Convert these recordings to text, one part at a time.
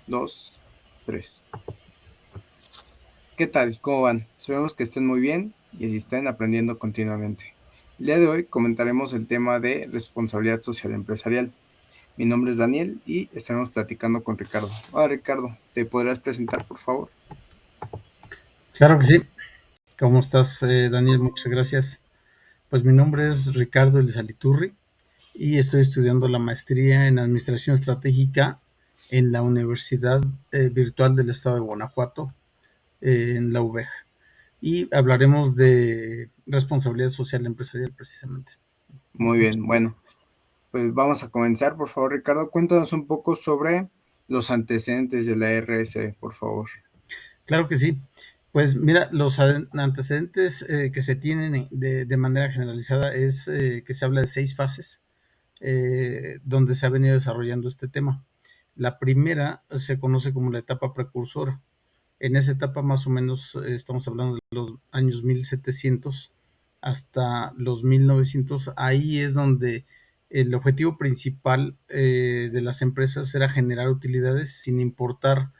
Dos, tres. ¿Qué tal? ¿Cómo van? Esperemos que estén muy bien y estén aprendiendo continuamente. El día de hoy comentaremos el tema de responsabilidad social empresarial. Mi nombre es Daniel y estaremos platicando con Ricardo. Hola Ricardo, ¿te podrías presentar por favor? Claro que sí. ¿Cómo estás, Daniel? Muchas gracias. Pues mi nombre es Ricardo Elizaliturri y estoy estudiando la maestría en Administración Estratégica en la Universidad Virtual del Estado de Guanajuato, en la UVEJ. Y hablaremos de responsabilidad social empresarial precisamente. Muy Muchas bien, gracias. bueno, pues vamos a comenzar. Por favor Ricardo, cuéntanos un poco sobre los antecedentes de la RS, por favor. Claro que sí. Pues mira, los antecedentes que se tienen de manera generalizada es que se habla de 6 fases donde se ha venido desarrollando este tema. La primera se conoce como la etapa precursora. En esa etapa más o menos estamos hablando de los años 1700 hasta los 1900. Ahí es donde el objetivo principal de las empresas era generar utilidades sin importar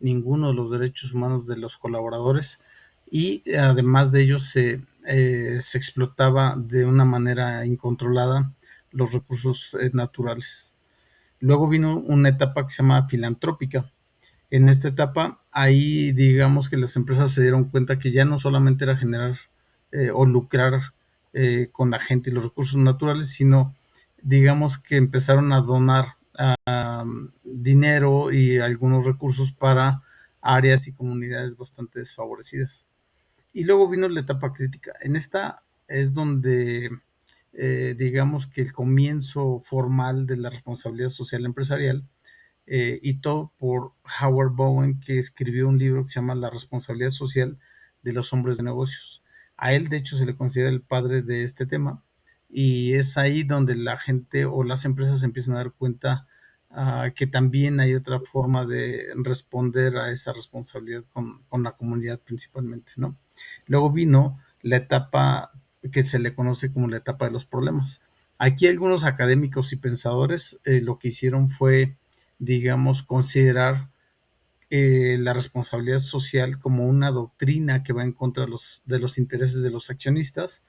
ninguno de los derechos humanos de los colaboradores, y además de ello se explotaba de una manera incontrolada los recursos naturales. Luego vino una etapa que se llama filantrópica. En esta etapa, ahí digamos que las empresas se dieron cuenta que ya no solamente era generar o lucrar con la gente y los recursos naturales, sino digamos que empezaron a donar dinero y algunos recursos para áreas y comunidades bastante desfavorecidas. Y luego vino la etapa crítica. En esta es donde digamos que el comienzo formal de la responsabilidad social empresarial, y todo por Howard Bowen, que escribió un libro que se llama La responsabilidad social de los hombres de negocios. A él, de hecho, se le considera el padre de este tema, y es ahí donde la gente o las empresas empiezan a dar cuenta que también hay otra forma de responder a esa responsabilidad con la comunidad principalmente, ¿no? Luego vino la etapa que se le conoce como la etapa de los problemas. Aquí algunos académicos y pensadores lo que hicieron fue, digamos, considerar la responsabilidad social como una doctrina que va en contra de los intereses de los accionistas.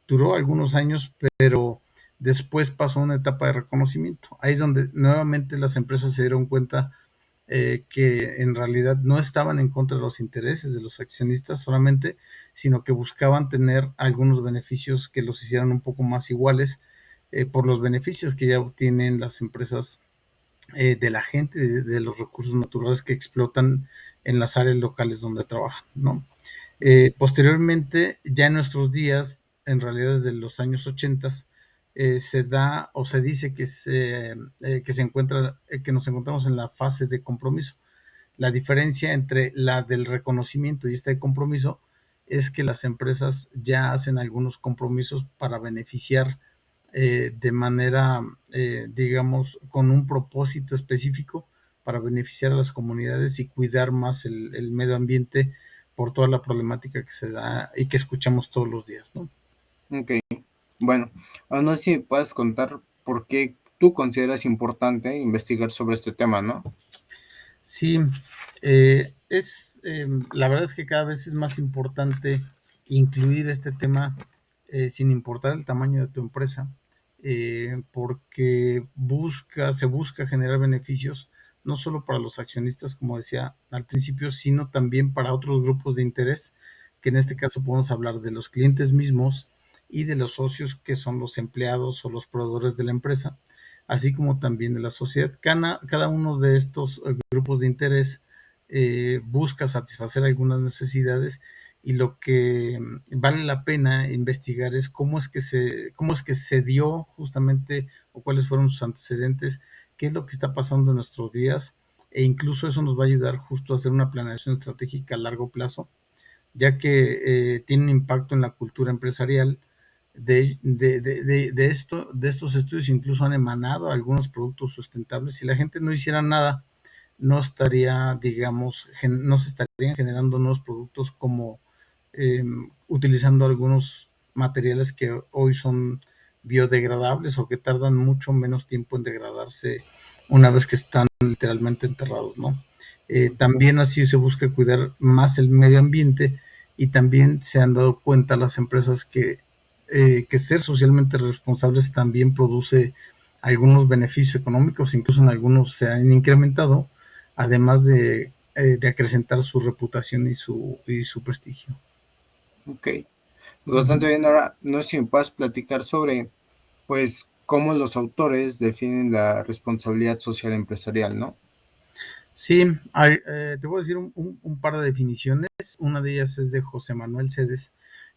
Duró algunos años, pero después pasó a una etapa de reconocimiento. Ahí es donde nuevamente las empresas se dieron cuenta que en realidad no estaban en contra de los intereses de los accionistas solamente, sino que buscaban tener algunos beneficios que los hicieran un poco más iguales por los beneficios que ya obtienen las empresas de la gente, de los recursos naturales que explotan en las áreas locales donde trabajan, ¿no? Posteriormente, ya en nuestros días, en realidad desde los años 80, se da o se dice que se encuentra, que nos encontramos en la fase de compromiso. La diferencia entre la del reconocimiento y esta de compromiso es que las empresas ya hacen algunos compromisos para beneficiar de manera, digamos, con un propósito específico para beneficiar a las comunidades y cuidar más el medio ambiente por toda la problemática que se da y que escuchamos todos los días, ¿no? Ok, bueno, ahora no sé si me puedes contar por qué tú consideras importante investigar sobre este tema, ¿no? Sí, la verdad es que cada vez es más importante incluir este tema sin importar el tamaño de tu empresa, porque se busca generar beneficios no solo para los accionistas, como decía al principio, sino también para otros grupos de interés, que en este caso podemos hablar de los clientes mismos y de los socios, que son los empleados o los proveedores de la empresa, así como también de la sociedad. Cada uno de estos grupos de interés busca satisfacer algunas necesidades, y lo que vale la pena investigar es cómo es que se dio justamente, o cuáles fueron sus antecedentes, qué es lo que está pasando en nuestros días, e incluso eso nos va a ayudar justo a hacer una planeación estratégica a largo plazo, ya que tiene un impacto en la cultura empresarial. De estos estudios incluso han emanado algunos productos sustentables. Si la gente no hiciera nada, no estaría, digamos, no se estarían generando nuevos productos como utilizando algunos materiales que hoy son biodegradables o que tardan mucho menos tiempo en degradarse una vez que están literalmente enterrados, ¿no? También así se busca cuidar más el medio ambiente y también se han dado cuenta las empresas que ser socialmente responsables también produce algunos beneficios económicos, incluso en algunos se han incrementado, además de acrecentar su reputación y su prestigio. Ok, pues Ujú. bastante bien. Ahora, no sé si me puedes platicar sobre, pues, cómo los autores definen la responsabilidad social empresarial, ¿no? Sí, te voy a decir un par de definiciones. Una de ellas es de José Manuel Cedes.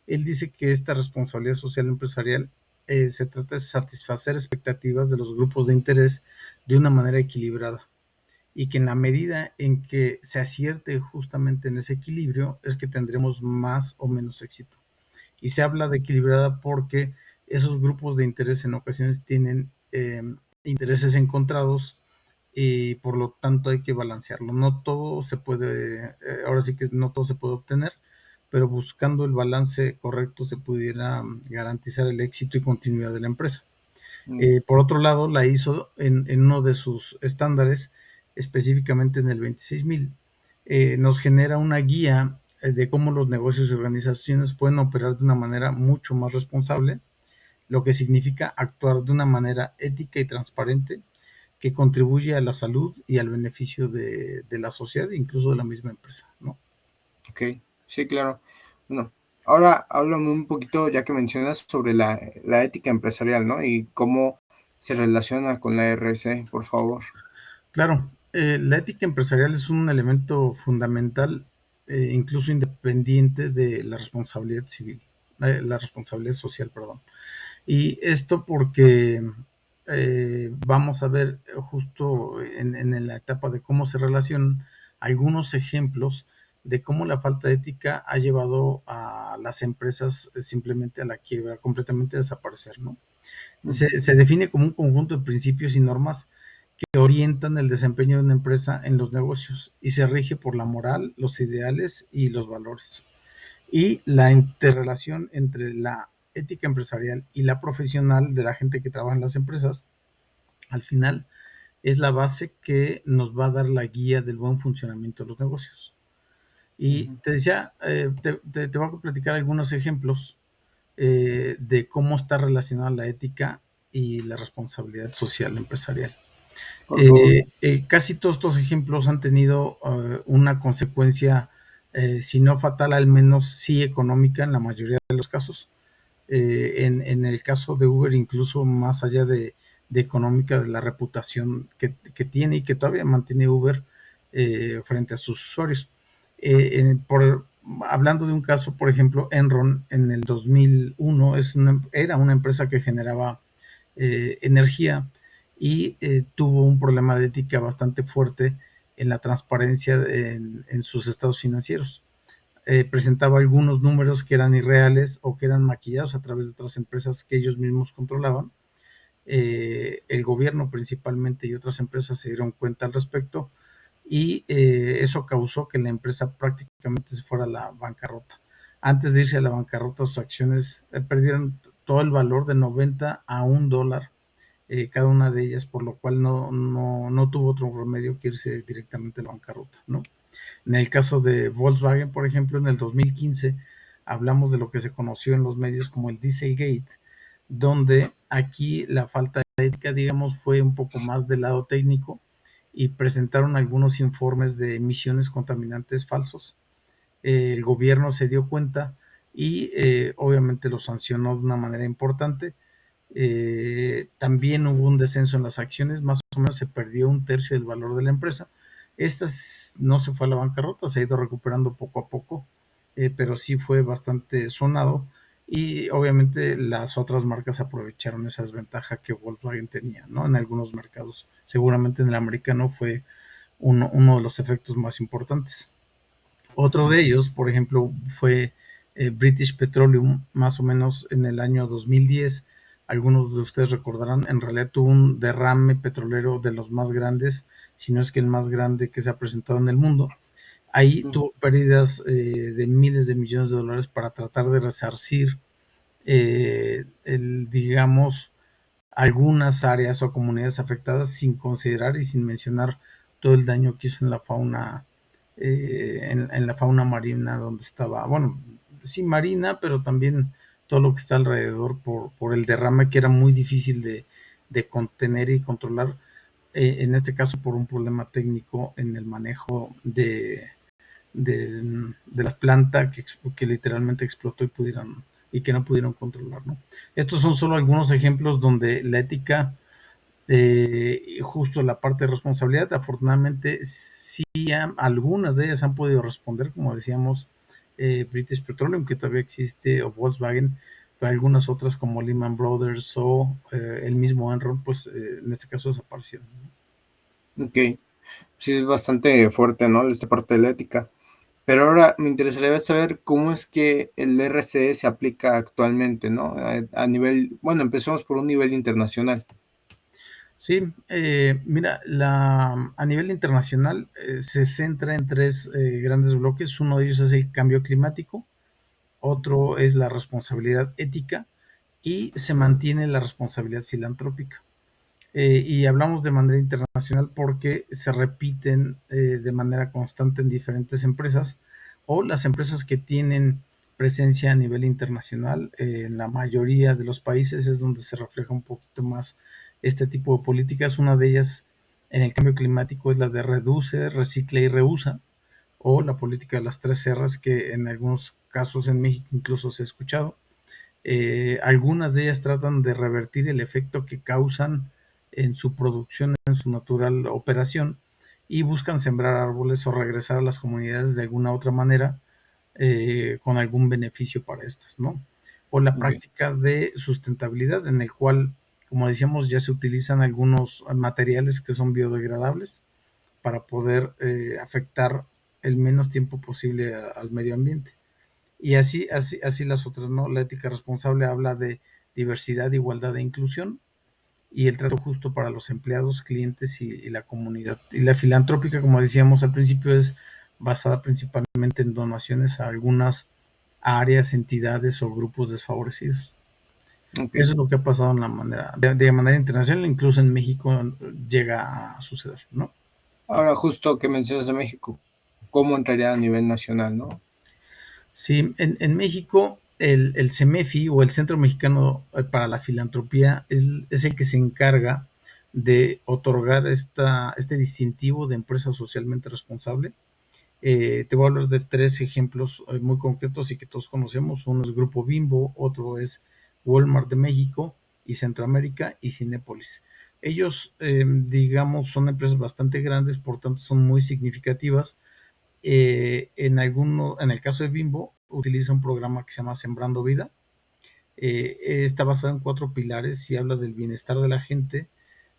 Él dice que esta responsabilidad social empresarial se trata de satisfacer expectativas de los grupos de interés de una manera equilibrada y que en la medida en que se acierte justamente en ese equilibrio es que tendremos más o menos éxito. Y se habla de equilibrada porque esos grupos de interés en ocasiones tienen intereses encontrados y por lo tanto hay que balancearlo. No todo se puede, ahora sí que no todo se puede obtener, pero buscando el balance correcto se pudiera garantizar el éxito y continuidad de la empresa. Mm, Por otro lado, la hizo en uno de sus estándares, específicamente en el 26000, nos genera una guía de cómo los negocios y organizaciones pueden operar de una manera mucho más responsable, lo que significa actuar de una manera ética y transparente que contribuye a la salud y al beneficio de la sociedad, incluso de la misma empresa, ¿no? ok, sí, claro. Bueno, ahora háblame un poquito, ya que mencionas, sobre la ética empresarial, ¿no? Y cómo se relaciona con la RC, por favor. Claro, la ética empresarial es un elemento fundamental, incluso independiente de la responsabilidad civil, la responsabilidad social, perdón. Y esto porque vamos a ver justo en la etapa de cómo se relacionan algunos ejemplos de cómo la falta de ética ha llevado a las empresas simplemente a la quiebra, completamente a desaparecer, ¿no? Ujú, Se define como un conjunto de principios y normas que orientan el desempeño de una empresa en los negocios y se rige por la moral, los ideales y los valores. Y la interrelación entre la ética empresarial y la profesional de la gente que trabaja en las empresas, al final, es la base que nos va a dar la guía del buen funcionamiento de los negocios. Y ujú. te decía, te voy a platicar algunos ejemplos de cómo está relacionada la ética y la responsabilidad social empresarial. Por favor. Casi todos estos ejemplos han tenido una consecuencia, si no fatal, al menos sí económica en la mayoría de los casos. En el caso de Uber, incluso más allá de económica, de la reputación que tiene y que todavía mantiene Uber frente a sus usuarios. Hablando de un caso, por ejemplo, Enron en el 2001 era una empresa que generaba energía y tuvo un problema de ética bastante fuerte en la transparencia en sus estados financieros. Presentaba algunos números que eran irreales o que eran maquillados a través de otras empresas que ellos mismos controlaban. El gobierno principalmente y otras empresas se dieron cuenta al respecto y eso causó que la empresa prácticamente se fuera a la bancarrota. Antes de irse a la bancarrota, sus acciones perdieron todo el valor de 90 a $1 cada una de ellas, por lo cual no tuvo otro remedio que irse directamente a la bancarrota, ¿no? En el caso de Volkswagen, por ejemplo, en el 2015 hablamos de lo que se conoció en los medios como el Dieselgate, donde aquí la falta de ética, digamos, fue un poco más del lado técnico y presentaron algunos informes de emisiones contaminantes falsos. El gobierno se dio cuenta y obviamente lo sancionó de una manera importante. También hubo un descenso en las acciones, más o menos se perdió un tercio del valor de la empresa. Esta no se fue a la bancarrota, se ha ido recuperando poco a poco, pero sí fue bastante sonado y obviamente las otras marcas aprovecharon esa desventaja que Volkswagen tenía, ¿no? En algunos mercados, seguramente en el americano fue uno de los efectos más importantes. Otro de ellos, por ejemplo, fue British Petroleum, más o menos en el año 2010. Algunos de ustedes recordarán, en realidad tuvo un derrame petrolero de los más grandes, si no es que el más grande que se ha presentado en el mundo. Ahí Ujú, tuvo pérdidas de miles de millones de dólares para tratar de resarcir digamos, algunas áreas o comunidades afectadas sin considerar y sin mencionar todo el daño que hizo en la fauna, en la fauna marina donde estaba, bueno, sí marina, pero también todo lo que está alrededor por el derrame que era muy difícil de contener y controlar, en este caso por un problema técnico en el manejo de la planta que literalmente explotó y que no pudieron controlar, ¿no? Estos son solo algunos ejemplos donde la ética, justo la parte de responsabilidad, afortunadamente sí, algunas de ellas han podido responder, como decíamos, British Petroleum, que todavía existe, o Volkswagen, pero algunas otras como Lehman Brothers o el mismo Enron, pues en este caso desaparecieron, ¿no? Ok, sí es bastante fuerte, ¿no? Esta parte de la ética. Pero ahora me interesaría saber cómo es que el RCE se aplica actualmente, ¿no? A nivel, bueno, empecemos por un nivel internacional. Sí, mira, a nivel internacional se centra en tres grandes bloques. Uno de ellos es el cambio climático, otro es la responsabilidad ética y se mantiene la responsabilidad filantrópica. Y hablamos de manera internacional porque se repiten de manera constante en diferentes empresas o las empresas que tienen presencia a nivel internacional. En la mayoría de los países es donde se refleja un poquito más este tipo de políticas. Una de ellas en el cambio climático es la de reduce, recicla y reusa, o la política de las tres R's, que en algunos casos en México incluso se ha escuchado. Algunas de ellas tratan de revertir el efecto que causan en su producción, en su natural operación, y buscan sembrar árboles o regresar a las comunidades de alguna otra manera, con algún beneficio para estas, ¿no? O la Ok, práctica de sustentabilidad, en el cual, como decíamos, ya se utilizan algunos materiales que son biodegradables para poder afectar el menos tiempo posible al medio ambiente. Y así las otras, ¿no? La ética responsable habla de diversidad, igualdad e inclusión, y el trato justo para los empleados, clientes y la comunidad. Y la filantrópica, como decíamos al principio, es basada principalmente en donaciones a algunas áreas, entidades o grupos desfavorecidos. ok. Eso es lo que ha pasado de manera internacional, incluso en México llega a suceder, ¿no? Ahora, justo que mencionas de México, ¿cómo entraría a nivel nacional, no? Sí, en México el CEMEFI o el Centro Mexicano para la Filantropía es el que se encarga de otorgar este distintivo de empresa socialmente responsable. Te voy a hablar de tres ejemplos muy concretos y que todos conocemos. Uno es Grupo Bimbo, otro es Walmart de México y Centroamérica y Cinépolis. Ellos, digamos, son empresas bastante grandes, por tanto son muy significativas. En el caso de Bimbo, utiliza un programa que se llama Sembrando Vida. Está basado en cuatro pilares y habla del bienestar de la gente,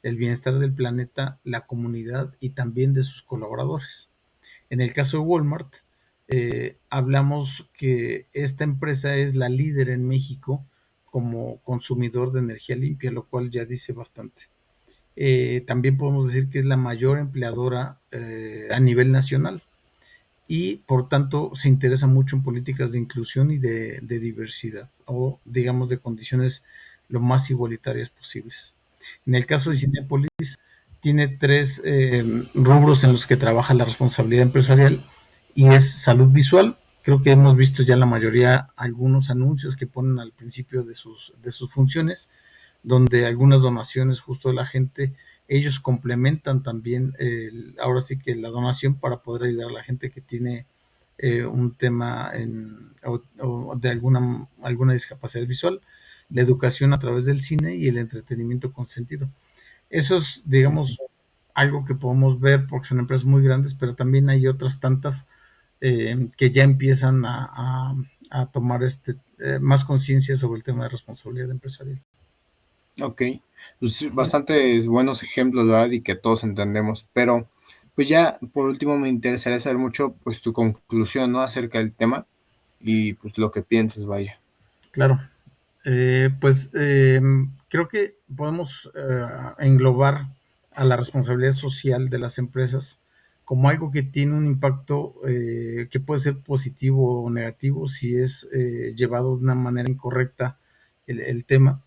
el bienestar del planeta, la comunidad y también de sus colaboradores. En el caso de Walmart, hablamos que esta empresa es la líder en México como consumidor de energía limpia, lo cual ya dice bastante. También podemos decir que es la mayor empleadora a nivel nacional y por tanto se interesa mucho en políticas de inclusión y de diversidad, o digamos de condiciones lo más igualitarias posibles. En el caso de Cinepolis, tiene tres rubros en los que trabaja la responsabilidad empresarial, y es salud visual. Creo que hemos visto ya la mayoría algunos anuncios que ponen al principio de sus funciones, donde algunas donaciones justo de la gente, ellos complementan también ahora sí que la donación para poder ayudar a la gente que tiene un tema o de alguna discapacidad visual, la educación a través del cine y el entretenimiento con sentido. Eso es, digamos, algo que podemos ver porque son empresas muy grandes, pero también hay otras tantas que ya empiezan a tomar más conciencia sobre el tema de responsabilidad empresarial. Ok, pues sí, ¿Vale? bastantes buenos ejemplos, ¿verdad? Y que todos entendemos, pero pues ya por último me interesaría saber mucho pues tu conclusión, ¿no? Acerca del tema y pues lo que piensas, vaya. Claro. Pues creo que podemos englobar a la responsabilidad social de las empresas como algo que tiene un impacto que puede ser positivo o negativo si es llevado de una manera incorrecta el tema.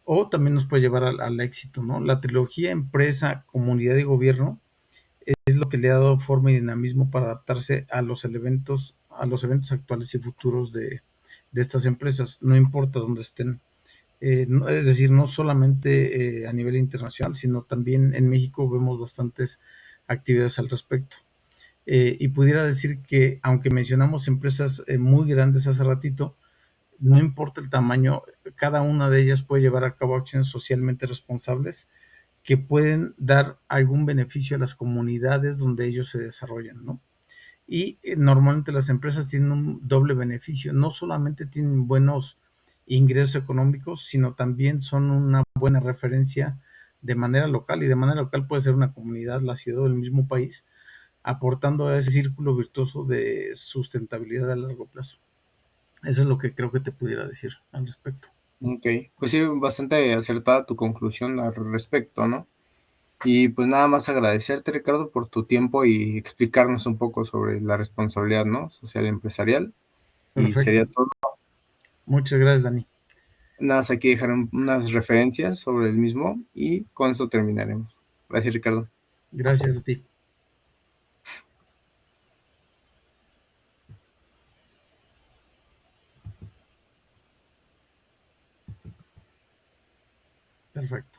o también nos puede llevar al éxito, ¿no? La trilogía empresa, comunidad y gobierno es lo que le ha dado forma y dinamismo para adaptarse a los eventos actuales y futuros de estas empresas, no importa dónde estén. Es decir, no solamente a nivel internacional, sino también en México vemos bastantes actividades al respecto. Y pudiera decir que, aunque mencionamos empresas muy grandes hace ratito, no importa el tamaño, cada una de ellas puede llevar a cabo acciones socialmente responsables que pueden dar algún beneficio a las comunidades donde ellos se desarrollan, ¿no? Y normalmente las empresas tienen un doble beneficio, no solamente tienen buenos ingresos económicos, sino también son una buena referencia de manera local, y de manera local puede ser una comunidad, la ciudad o el mismo país, aportando a ese círculo virtuoso de sustentabilidad a largo plazo. Eso es lo que creo que te pudiera decir al respecto. Ok, pues sí, bastante acertada tu conclusión al respecto, ¿no? Y pues nada más agradecerte, Ricardo, por tu tiempo y explicarnos un poco sobre la responsabilidad, ¿no? Social y empresarial. Y Perfecto. sería todo. Muchas gracias, Dani. Nada más aquí dejar unas referencias sobre el mismo y con eso terminaremos. Gracias, Ricardo. Gracias a ti. Perfecto.